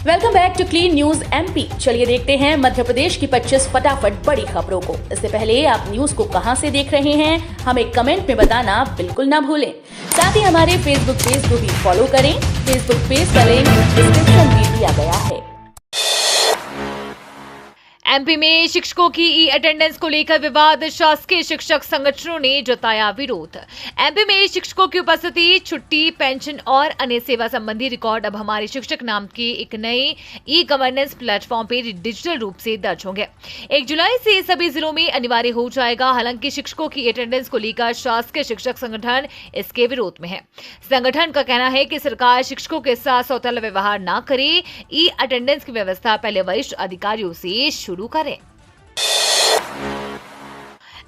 Welcome back to clean news MP. चलिए देखते हैं मध्य प्रदेश की 25 फटाफट बड़ी खबरों को। इससे पहले आप न्यूज को कहां से देख रहे हैं, हमें कमेंट में बताना बिल्कुल ना भूलें। साथ ही हमारे फेसबुक पेज को भी फॉलो करें। फेसबुक पेज का लिंक डिस्क्रिप्शन में दिया गया है। एमपी में शिक्षकों की ई अटेंडेंस को लेकर विवाद, शासकीय शिक्षक संगठनों ने जताया विरोध। एमपी में शिक्षकों की उपस्थिति, छुट्टी, पेंशन और अन्य सेवा संबंधी रिकॉर्ड अब हमारे शिक्षक नाम के एक नए ई गवर्नेंस प्लेटफॉर्म पर डिजिटल रूप से दर्ज होंगे। 1 जुलाई से सभी जिलों में अनिवार्य हो जाएगा। हालांकि शिक्षकों की अटेंडेंस को लेकर शासकीय शिक्षक संगठन इसके विरोध में है। संगठन का कहना है कि सरकार शिक्षकों के साथ सौतेला व्यवहार न करे। ई अटेंडेंस की व्यवस्था पहले वरिष्ठ अधिकारियों से शुरू करें।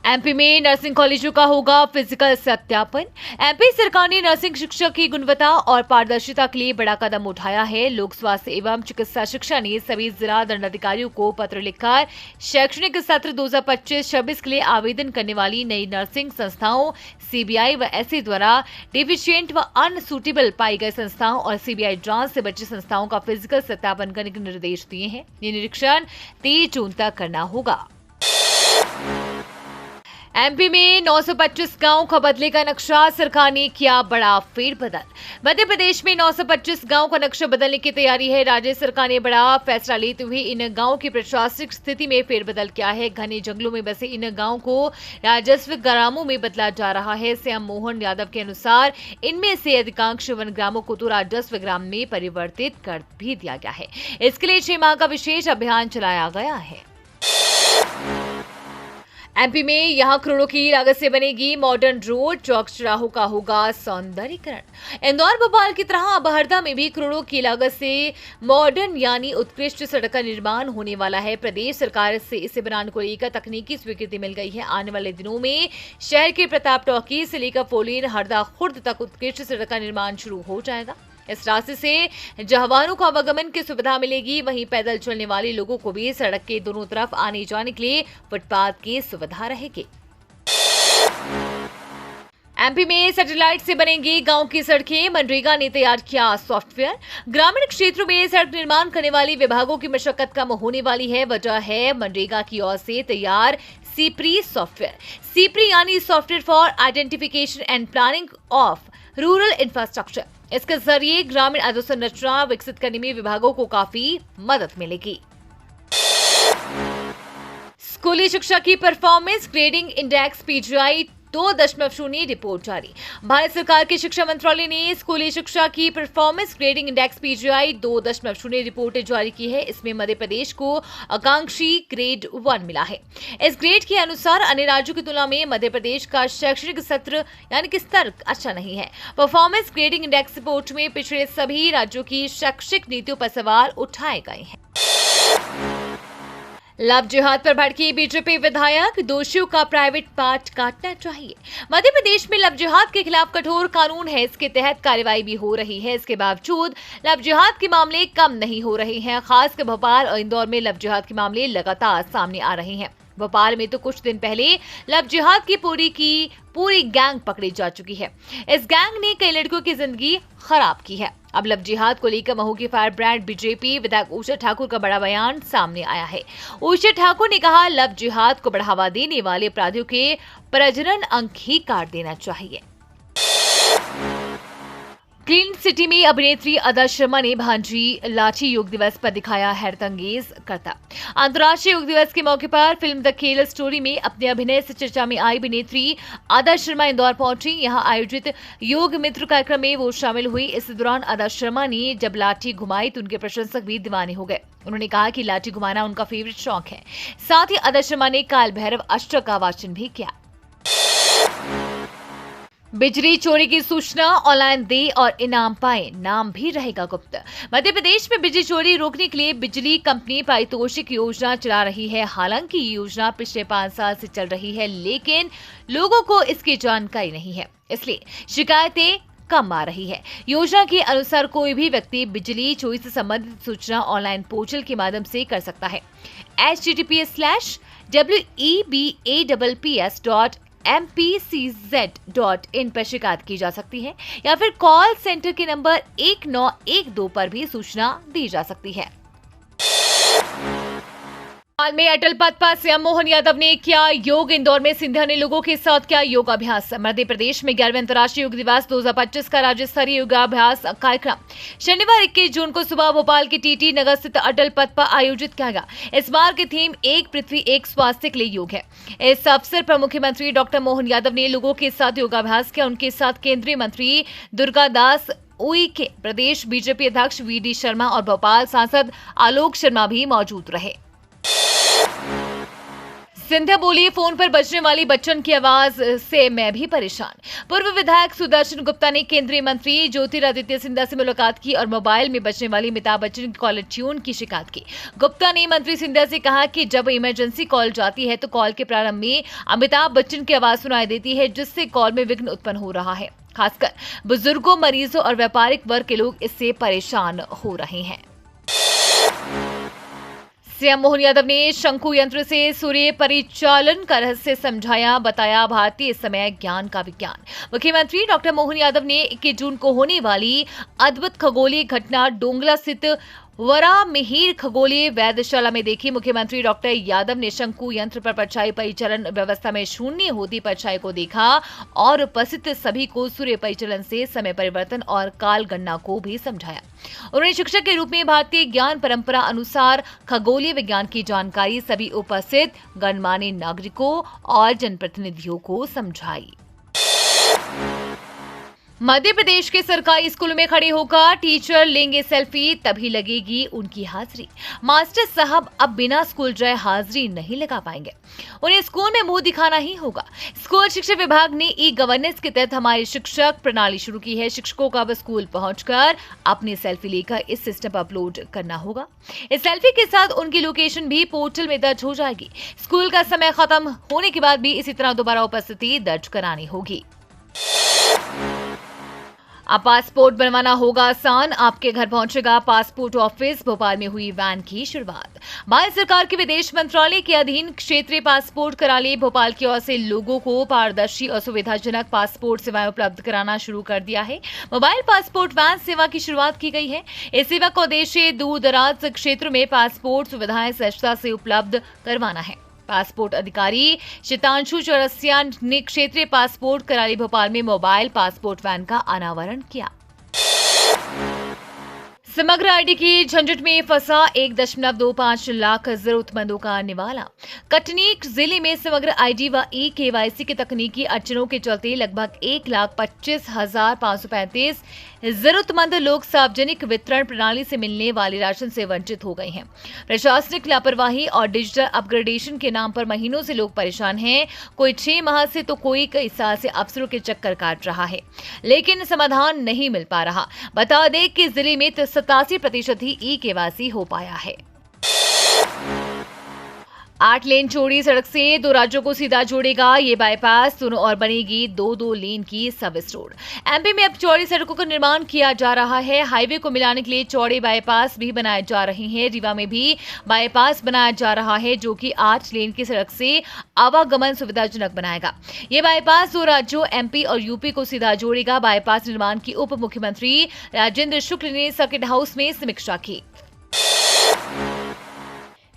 एमपी में नर्सिंग कॉलेजों का होगा फिजिकल सत्यापन। एमपी सरकार ने नर्सिंग शिक्षा की गुणवत्ता और पारदर्शिता के लिए बड़ा कदम उठाया है। लोक स्वास्थ्य एवं चिकित्सा शिक्षा ने सभी जिला दंडाधिकारियों को पत्र लिखकर शैक्षणिक सत्र 2025-26 के लिए आवेदन करने वाली नई नर्सिंग संस्थाओं, सीबीआई व एससी द्वारा डिफिशिएंट व अनसूटेबल पाई गई संस्थाओं और सीबीआई जांच से बची संस्थाओं का फिजिकल सत्यापन करने के निर्देश दिए हैं। ये निरीक्षण 30 जून तक करना होगा। एमपी में 925 गांव का बदलेगा नक्शा, सरकार ने किया बड़ा फेरबदल। मध्य प्रदेश में 925 गांव का नक्शा बदलने की तैयारी है। राज्य सरकार ने बड़ा फैसला लेते हुए इन गांवों की प्रशासनिक स्थिति में फेरबदल किया है। घने जंगलों में बसे इन गांवों को राजस्व ग्रामों में बदला जा रहा है। सीएम मोहन यादव के अनुसार इनमें से अधिकांश वन ग्रामों को तो राजस्व ग्राम में परिवर्तित कर भी दिया गया है। इसके लिए 6 माह का विशेष अभियान चलाया गया है। एमपी में यहां करोड़ों की लागत से बनेगी मॉडर्न रोड, चौक चौराहों का होगा सौंदर्यीकरण। इंदौर भोपाल की तरह अब हरदा में भी करोड़ों की लागत से मॉडर्न यानी उत्कृष्ट सड़क का निर्माण होने वाला है। प्रदेश सरकार से इसे बनाने को लेकर तकनीकी स्वीकृति मिल गई है। आने वाले दिनों में शहर के प्रताप टॉकी से लेकर फोरलेन हरदा खुर्द तक उत्कृष्ट सड़क का निर्माण शुरू हो जाएगा। इस रास्ते से जहां वाहनों को आवागमन की सुविधा मिलेगी, वहीं पैदल चलने वाले लोगों को भी सड़क के दोनों तरफ आने जाने के लिए फुटपाथ की सुविधा रहेगी। एमपी में सैटेलाइट से बनेंगी गांव की सड़कें, मनरेगा ने तैयार किया सॉफ्टवेयर। ग्रामीण क्षेत्रों में सड़क निर्माण करने वाली विभागों की मशक्कत कम होने वाली है। वजह है मनरेगा की ओर से तैयार सीप्री सॉफ्टवेयर। सीप्री यानी software for identification and planning of rural infrastructure. इसके जरिए ग्रामीण अधोसंरचना विकसित करने में विभागों को काफी मदद मिलेगी। स्कूली शिक्षा की performance grading index PGI 2.0 report जारी। भारत सरकार के शिक्षा मंत्रालय ने स्कूली शिक्षा की performance grading index PGI 2.0 report जारी की है। इसमें मध्य प्रदेश को आकांक्षी ग्रेड 1 मिला है। इस ग्रेड के अनुसार अन्य राज्यों की तुलना में मध्य प्रदेश का शैक्षणिक सत्र यानी कि स्तर अच्छा नहीं है। परफॉर्मेंस ग्रेडिंग इंडेक्स रिपोर्ट में पिछड़े सभी राज्यों की शैक्षिक नीतियों पर सवाल उठाए गए हैं। लव जिहाद पर भड़की बीजेपी विधायक, दोषियों का प्राइवेट पार्ट काटना चाहिए। मध्य प्रदेश में लव जिहाद के खिलाफ कठोर कानून है, इसके तहत कार्रवाई भी हो रही है। इसके बावजूद लव जिहाद के मामले कम नहीं हो रहे हैं। खासकर भोपाल और इंदौर में लव जिहाद के मामले लगातार सामने आ रहे हैं। भोपाल में तो कुछ दिन पहले लव जिहाद की पूरी गैंग पकड़ी जा चुकी है। इस गैंग ने कई लड़कियों की जिंदगी खराब की है। अब लव जिहाद को लेकर महू की फायर ब्रांड बीजेपी विधायक ऊषा ठाकुर का बड़ा बयान सामने आया है। ऊषा ठाकुर ने कहा, लव जिहाद को बढ़ावा देने वाले अपराधियों के प्रजनन अंक ही काट देना चाहिए। क्लीन सिटी में अभिनेत्री अदा शर्मा ने भांजी लाठी योग दिवस पर दिखाया हैरतअंगेज करतब। अंतर्राष्ट्रीय योग दिवस के मौके पर फिल्म द खेल स्टोरी में अपने अभिनय से चर्चा में आई अभिनेत्री अदा शर्मा इंदौर पहुंची। यहां आयोजित योग मित्र कार्यक्रम में वो शामिल हुई। इस दौरान अदा शर्मा ने जब लाठी घुमाई तो उनके प्रशंसक भी दीवाने हो गए। उन्होंने कहा कि लाठी घुमाना उनका फेवरेट शौक है। साथ ही अदा शर्मा ने काल भैरव अष्टक का वाचन भी किया। बिजली चोरी की सूचना ऑनलाइन दे और इनाम पाए, नाम भी रहेगा गुप्त। मध्य प्रदेश में बिजली चोरी रोकने के लिए बिजली कंपनी पारितोषिक योजना चला रही है। हालांकि ये योजना पिछले 5 साल से चल रही है, लेकिन लोगों को इसकी जानकारी नहीं है, इसलिए शिकायतें कम आ रही है। योजना के अनुसार कोई भी व्यक्ति बिजली चोरी से संबंधित सूचना ऑनलाइन पोर्टल के माध्यम से कर सकता है। https:/webapps mpcz.in पर शिकायत की जा सकती है या फिर कॉल सेंटर के नंबर 1912 पर भी सूचना दी जा सकती है। हाल में अटल पथ पर सीएम मोहन यादव ने किया योग। इंदौर में सिंधिया ने लोगों के साथ किया योगाभ्यास। मध्य प्रदेश में 11वें अंतर्राष्ट्रीय योग दिवस 2025 का राज्य स्तरीय योगाभ्यास कार्यक्रम शनिवार 21 जून को सुबह भोपाल के टीटी नगर स्थित अटल पथ पर आयोजित किया गया। इस बार की थीम एक पृथ्वी एक स्वास्थ्य के लिए योग है। इस अवसर पर मुख्यमंत्री डॉक्टर मोहन यादव ने लोगों के साथ योगाभ्यास किया। उनके साथ केंद्रीय मंत्री दुर्गादास उइके, प्रदेश बीजेपी अध्यक्ष वीडी शर्मा और भोपाल सांसद आलोक शर्मा भी मौजूद रहे। सिंधिया बोली, फोन पर बजने वाली बच्चन की आवाज से मैं भी परेशान। पूर्व विधायक सुदर्शन गुप्ता ने केंद्रीय मंत्री ज्योतिरादित्य सिंधिया से मुलाकात की और मोबाइल में बजने वाली अमिताभ बच्चन की कॉलर ट्यून की शिकायत की। गुप्ता ने मंत्री सिंधिया से कहा कि जब इमरजेंसी कॉल जाती है तो कॉल के प्रारंभ में अमिताभ बच्चन की आवाज सुनाई देती है, जिससे कॉल में विघ्न उत्पन्न हो रहा है। खासकर बुजुर्गों, मरीजों और व्यापारिक वर्ग के लोग इससे परेशान हो रहे हैं। सीएम मोहन यादव ने शंकु यंत्र से सूर्य परिचालन का रहस्य समझाया, बताया भारतीय समय ज्ञान का विज्ञान। मुख्यमंत्री डॉक्टर मोहन यादव ने 21 जून को होने वाली अद्भुत खगोलीय घटना डोंगला स्थित वरामिहिर खगोलीय वेधशाला में देखी। मुख्यमंत्री डॉक्टर यादव ने शंकु यंत्र पर परछाई परिचालन व्यवस्था में शून्य होती परछाई को देखा और उपस्थित सभी को सूर्य परिचालन से समय परिवर्तन और काल गणना को भी समझाया। उन्होंने शिक्षक के रूप में भारतीय ज्ञान परंपरा अनुसार खगोलीय विज्ञान की जानकारी सभी उपस्थित गणमान्य नागरिकों और जनप्रतिनिधियों को समझाई। मध्य प्रदेश के सरकारी स्कूलों में खड़े होकर टीचर लेंगे सेल्फी, तभी लगेगी उनकी हाजिरी। मास्टर साहब अब बिना स्कूल जाए हाजिरी नहीं लगा पाएंगे, उन्हें स्कूल में मुंह दिखाना ही होगा। स्कूल शिक्षा विभाग ने ई गवर्नेंस के तहत हमारी शिक्षक प्रणाली शुरू की है। शिक्षकों को अब स्कूल पहुंचकर अपनी सेल्फी लेकर इस सिस्टम पर अपलोड करना होगा। इस सेल्फी के साथ उनकी लोकेशन भी पोर्टल में दर्ज हो जाएगी। स्कूल का समय खत्म होने के बाद भी इसी तरह दोबारा उपस्थिति दर्ज करानी होगी। अब पासपोर्ट बनवाना होगा आसान, आपके घर पहुंचेगा पासपोर्ट ऑफिस। भोपाल में हुई वैन की शुरुआत। भारत सरकार के विदेश मंत्रालय के अधीन क्षेत्रीय पासपोर्ट कार्यालय भोपाल की ओर से लोगों को पारदर्शी और सुविधाजनक पासपोर्ट सेवाएं उपलब्ध कराना शुरू कर दिया है। मोबाइल पासपोर्ट वैन सेवा की शुरुआत की गई है। इस सेवा का उद्देश्य दूर दराज क्षेत्रों में पासपोर्ट सुविधाएं सहजता से उपलब्ध करवाना है। पासपोर्ट अधिकारी शितांशु चौरसिया ने क्षेत्रीय पासपोर्ट कार्यालय भोपाल में मोबाइल पासपोर्ट वैन का अनावरण किया। समग्र आईडी की झंझट में फंसा 1.25 लाख जरूरतमंदों का निवाला। कटनी जिले में समग्र आईडी व ई-केवाईसी की तकनीकी अड़चनों के चलते लगभग 1,25,535 जरूरतमंद लोग सार्वजनिक वितरण प्रणाली से मिलने वाले राशन से वंचित हो गए हैं। प्रशासनिक लापरवाही और डिजिटल अपग्रेडेशन के नाम पर महीनों से लोग परेशान हैं। कोई 6 माह से तो कोई कई साल से अफसरों के चक्कर काट रहा है, लेकिन समाधान नहीं मिल पा रहा। बता दें कि जिले में 87% ही ई-केवाईसी हो पाया है। 8 लेन चौड़ी सड़क से 2 राज्यों को सीधा जोड़ेगा ये बाईपास। दोनों और बनेगी 2-2 लेन की सर्विस रोड। एमपी में अब चौड़ी सड़कों का निर्माण किया जा रहा है। हाईवे को मिलाने के लिए चौड़े बाईपास भी बनाए जा रहे हैं। रीवा में भी बाईपास बनाया जा रहा है, जो कि 8 लेन की सड़क से आवागमन सुविधाजनक बनाएगा। ये बाईपास 2 राज्यों एमपी और यूपी को सीधा जोड़ेगा। बाईपास निर्माण की उप मुख्यमंत्री राजेंद्र शुक्ल ने सर्किट हाउस में समीक्षा की।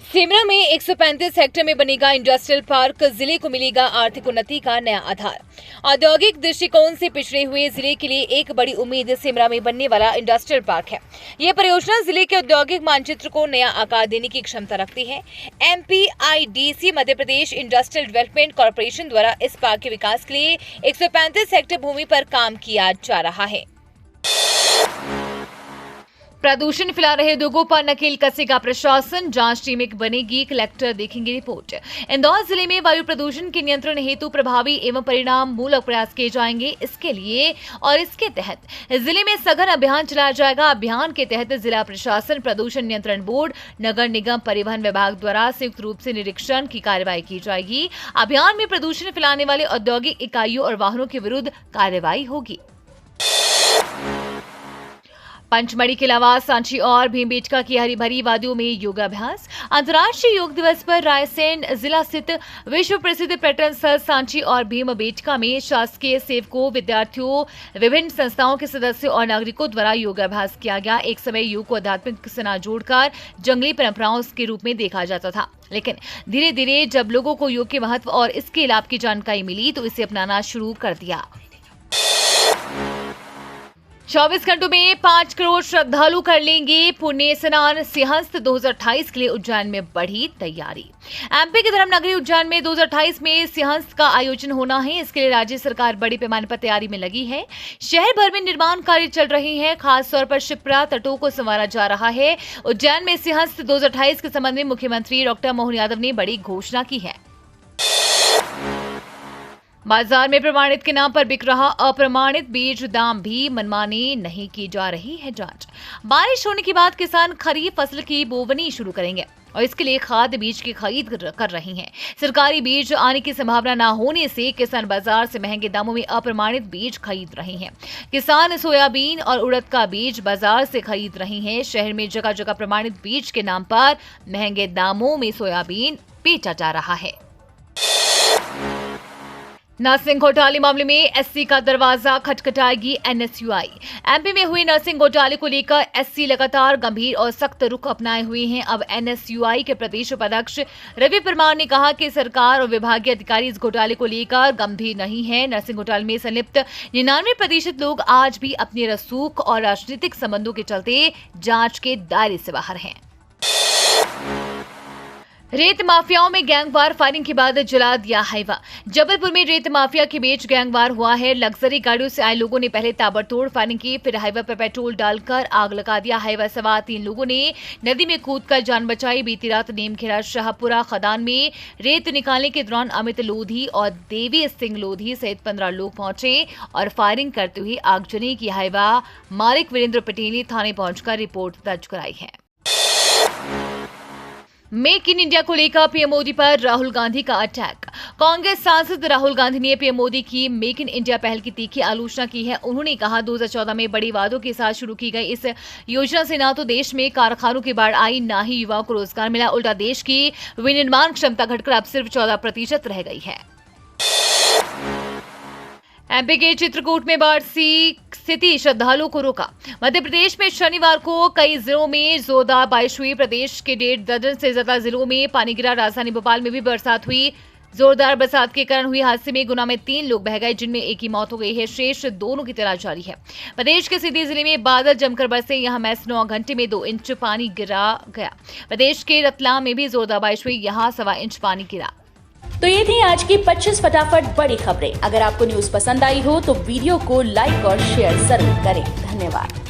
सिमरा में 135 हेक्टेयर में बनेगा इंडस्ट्रियल पार्क। जिले को मिलेगा आर्थिक उन्नति का नया आधार। औद्योगिक दृष्टिकोण से पिछड़े हुए जिले के लिए एक बड़ी उम्मीद सिमरा में बनने वाला इंडस्ट्रियल पार्क है। यह परियोजना जिले के औद्योगिक मानचित्र को नया आकार देने की क्षमता रखती है। MPIDC Madhya Pradesh industrial development corporation द्वारा इस पार्क के विकास के लिए 135 हेक्टेयर भूमि पर काम किया जा रहा है। प्रदूषण फैला रहे उद्योगों पर नकेल कसेगा प्रशासन। जांच टीम एक बनेगी, कलेक्टर देखेंगे रिपोर्ट। इंदौर जिले में वायु प्रदूषण के नियंत्रण हेतु प्रभावी एवं परिणाम मूलक प्रयास किए जाएंगे। इसके तहत जिले में सघन अभियान चलाया जाएगा। अभियान के तहत जिला प्रशासन, प्रदूषण नियंत्रण बोर्ड, नगर निगम, परिवहन विभाग द्वारा संयुक्त रूप से निरीक्षण की कार्रवाई की जाएगी। अभियान में प्रदूषण फैलाने वाले औद्योगिक इकाइयों और वाहनों के विरुद्ध कार्रवाई होगी। पंचमढ़ी के अलावा सांची और भीमबेटका की हरी भरी वादियों में योगाभ्यास। अंतर्राष्ट्रीय योग दिवस पर रायसेन जिला स्थित विश्व प्रसिद्ध पर्यटन स्थल सांची और भीमबेटका में शासकीय सेवकों, विद्यार्थियों, विभिन्न संस्थाओं के सदस्यों और नागरिकों द्वारा योगाभ्यास किया गया। एक समय योग को आध्यात्मिक से न जोड़कर जंगली परंपराओं के रूप में देखा जाता था, लेकिन धीरे धीरे जब लोगों को योग के महत्व और इसके लाभ की जानकारी मिली तो इसे अपनाना शुरू कर दिया। 24 घंटों में 5 करोड़ श्रद्धालु कर लेंगे पुण्य स्नान। सिंहस्थ 2028 के लिए उज्जैन में बढ़ी तैयारी। एमपी के धर्म नगरी उज्जैन में 2028 में सिंहस्थ का आयोजन होना है। इसके लिए राज्य सरकार बड़ी पैमाने पर तैयारी में लगी है। शहर भर में निर्माण कार्य चल रहे हैं। खास तौर पर शिप्रा तटों को संवारा जा रहा है। उज्जैन में सिंहस्थ 2028 के संबंध में मुख्यमंत्री डॉक्टर मोहन यादव ने बड़ी घोषणा की है। बाजार में प्रमाणित के नाम पर बिक रहा अप्रमाणित बीज दाम भी मनमानी नहीं की जा रही है जांच। बारिश होने के बाद किसान खरीफ फसल की बोवनी शुरू करेंगे और इसके लिए खाद बीज की खरीद कर रहे हैं। सरकारी बीज आने की संभावना न होने से किसान बाजार से महंगे दामों में अप्रमाणित बीज खरीद रहे हैं। किसान सोयाबीन और उड़द का बीज बाजार से खरीद रहे हैं। शहर में जगह जगह प्रमाणित बीज के नाम पर महंगे दामों में सोयाबीन बेचा जा रहा है। नर्सिंग घोटाले मामले में एससी का दरवाजा खटखटाएगी एनएसयूआई। एमपी में हुए नर्सिंग घोटाले को लेकर एससी लगातार गंभीर और सख्त रुख अपनाए हुए हैं। अब एनएसयूआई के प्रदेश उपाध्यक्ष रवि परमार ने कहा कि सरकार और विभागीय अधिकारी इस घोटाले को लेकर गंभीर नहीं है। नर्सिंग घोटाले में संलिप्त 99% लोग आज भी अपने रसूख और राजनीतिक संबंधों के चलते जांच के दायरे से बाहर हैं। रेत माफियाओं में गैंगवार फायरिंग के बाद जला दिया हाईवा। जबलपुर में रेत माफिया के बीच गैंगवार हुआ है। लग्जरी गाड़ियों से आए लोगों ने पहले ताबड़तोड़ फायरिंग की, फिर हाईवा पर पेट्रोल डालकर आग लगा दिया। हाईवा सवार 3 लोगों ने नदी में कूदकर जान बचाई। बीती रात नीमखेड़ा शाहपुरा खदान में रेत निकालने के दौरान अमित लोधी और देवी सिंह लोधी सहित 15 लोग पहुंचे और फायरिंग करते हुए आगजनी की। हाईवा मालिक वीरेंद्र पटेल ने थाने पहुंचकर रिपोर्ट दर्ज कराई है। मेक इन इंडिया को लेकर पीएम मोदी पर राहुल गांधी का अटैक। कांग्रेस सांसद राहुल गांधी ने पीएम मोदी की मेक इन इंडिया पहल की तीखी आलोचना की है। उन्होंने कहा 2014 में बड़ी वादों के साथ शुरू की गई इस योजना से न तो देश में कारखानों की बाढ़ आई, न ही युवाओं को रोजगार मिला। उल्टा देश की विनिर्माण क्षमता घटकर अब सिर्फ 14% रह गई है। एमपी के चित्रकूट में बाढ़ सी स्थिति श्रद्धालुओं को रोका। मध्य प्रदेश में शनिवार को कई जिलों में जोरदार बारिश हुई। प्रदेश के 1.5 दर्जन से ज्यादा जिलों में पानी गिरा। राजधानी भोपाल में भी बरसात हुई। जोरदार बरसात के कारण हुई हादसे में गुना में 3 लोग बह गए, जिनमें एक की मौत हो गई है। शेष दोनों की तलाश जारी है। प्रदेश के सीधी जिले में बादल जमकर बरसे। यहां महज 9 घंटे में 2 इंच पानी गिरा गया। प्रदेश के रतलाम में भी जोरदार बारिश हुई। यहां 1.25 इंच पानी गिरा। तो ये थी आज की 25 फटाफट बड़ी खबरें। अगर आपको न्यूज पसंद आई हो तो वीडियो को लाइक और शेयर जरूर करें। धन्यवाद।